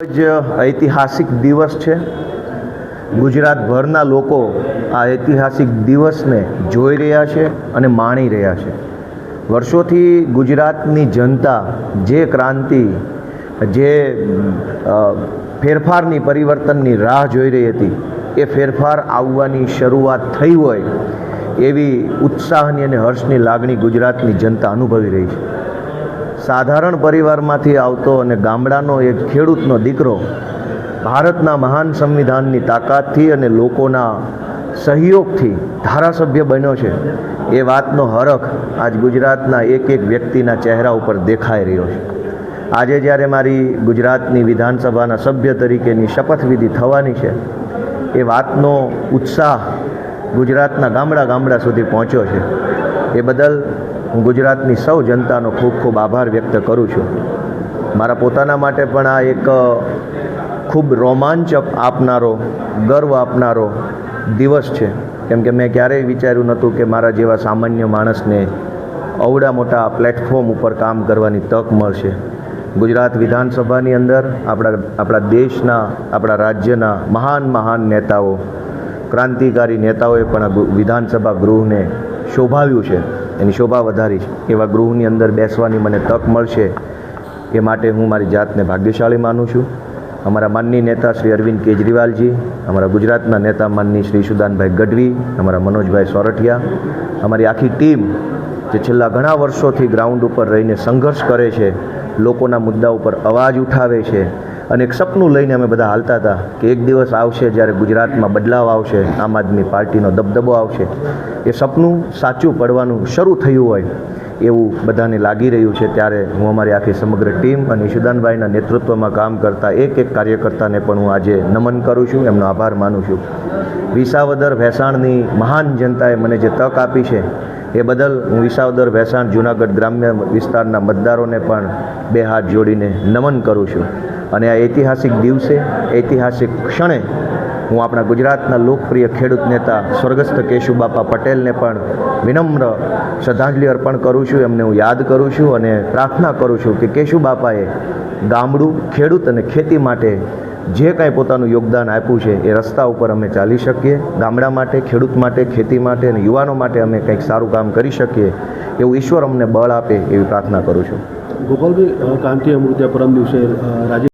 જ ઐતિહાસિક દિવસ છે। ગુજરાતભરના લોકો આ ઐતિહાસિક દિવસને જોઈ રહ્યા છે અને માણી રહ્યા છે। વર્ષોથી ગુજરાતની જનતા જે ક્રાંતિ, જે ફેરફારની, પરિવર્તનની રાહ જોઈ રહી હતી, એ ફેરફાર આવવાની શરૂઆત થઈ હોય એવી ઉત્સાહની અને હર્ષની લાગણી ગુજરાતની જનતા અનુભવી રહી છે। સાધારણ પરિવારમાંથી આવતો અને ગામડાનો એક ખેડૂતનો દીકરો ભારતના મહાન સંવિધાનની તાકાતથી અને લોકોના સહયોગથી ધારાસભ્ય બન્યો છે, એ વાતનો હરખ આજ ગુજરાતના એક એક વ્યક્તિના ચહેરા ઉપર દેખાઈ રહ્યો છે। આજે જ્યારે મારી ગુજરાતની વિધાનસભાના સભ્ય તરીકેની શપથવિધિ થવાની છે, એ વાતનો ઉત્સાહ ગુજરાતના ગામડા સુધી પહોંચ્યો છે। એ બદલ હું ગુજરાતની સૌ જનતાનો ખૂબ ખૂબ આભાર વ્યક્ત કરું છું। મારા પોતાના માટે પણ આ એક ખૂબ રોમાંચ આપનારો, ગર્વ આપનારો દિવસ છે, કેમ કે મેં ક્યારેય વિચાર્યું નહોતું કે મારા જેવા સામાન્ય માણસને અવડા મોટા પ્લેટફોર્મ ઉપર કામ કરવાની તક મળશે। ગુજરાત વિધાનસભાની અંદર આપણા દેશના, આપણા રાજ્યના મહાન નેતાઓ, ક્રાંતિકારી નેતાઓએ પણ વિધાનસભા ગૃહને શોભાવ્યું છે, એની શોભા વધારી છે। એવા ગૃહની અંદર બેસવાની મને તક મળશે, એ માટે હું મારી જાતને ભાગ્યશાળી માનું છું। અમારા માનનીય નેતા શ્રી અરવિંદ કેજરીવાલજી, અમારા ગુજરાતના નેતા માનનીય શ્રી ઈશુદાનભાઈ ગઢવી, અમારા મનોજભાઈ સોરઠિયા, અમારી આખી ટીમ જે છેલ્લા ઘણા વર્ષોથી ગ્રાઉન્ડ ઉપર રહીને સંઘર્ષ કરે છે, લોકોના મુદ્દા ઉપર અવાજ ઉઠાવે છે, અને એક સપનું લઈને અમે બધા હાલતા હતા કે એક દિવસ આવશે જ્યારે ગુજરાતમાં બદલાવ આવશે, આમ આદમી પાર્ટીનો દબદબો આવશે। એ સપનું સાચું પડવાનું શરૂ થયું હોય એવું બધાને લાગી રહ્યું છે। ત્યારે હું અમારી આખી સમગ્ર ટીમ અને ઈશુદાનભાઈના નેતૃત્વમાં કામ કરતા એક એક કાર્યકર્તાને પણ હું આજે નમન કરું છું, એમનો આભાર માનું છું। વિસાવદર ભેંસાણની મહાન જનતાએ મને જે તક આપી છે, એ બદલ હું વિસાવદર ભેંસાણ જૂનાગઢ ગ્રામ્ય વિસ્તારના મતદારોને પણ બે હાથ જોડીને નમન કરું છું। અને આ ઐતિહાસિક દિવસે, ઐતિહાસિક ક્ષણે હું આપણા ગુજરાતના લોકપ્રિય ખેડૂત નેતા સ્વર્ગસ્થ કેશુબાપા પટેલને પણ વિનમ્ર શ્રદ્ધાંજલિ અર્પણ કરું છું, એમને હું યાદ કરું છું અને પ્રાર્થના કરું છું કે કેશુબાપાએ ગામડું, ખેડૂત અને ખેતી માટે જે કાંઈ પોતાનું યોગદાન આપ્યું છે, એ રસ્તા ઉપર અમે ચાલી શકીએ। ગામડા માટે, ખેડૂત માટે, ખેતી માટે અને યુવાનો માટે અમે કંઈક સારું કામ કરી શકીએ, એવું ઈશ્વર અમને બળ આપે એવી પ્રાર્થના કરું છું। ગોપાલભાઈ, ક્રાંતિ અમૃત પરમ દિવસે રાજ્ય